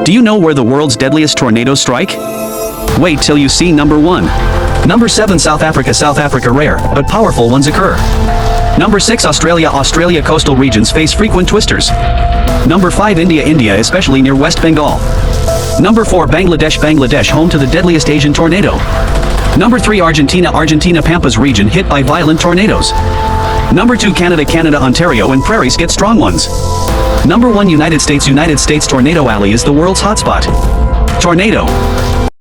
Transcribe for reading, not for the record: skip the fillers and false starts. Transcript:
Do you know where the world's deadliest tornadoes strike? Wait till you see number 1. Number 7 South Africa. South Africa, rare, but powerful ones occur. Number 6 Australia. Australia, coastal regions face frequent twisters. Number 5 India. India, especially near West Bengal. Number 4 Bangladesh. Bangladesh, home to the deadliest Asian tornado. Number 3 Argentina. Argentina, Pampas region hit by violent tornadoes. Number 2 Canada. Canada, Ontario and prairies get strong ones. Number 1 United States. United States, Tornado Alley is the world's hotspot. Tornado.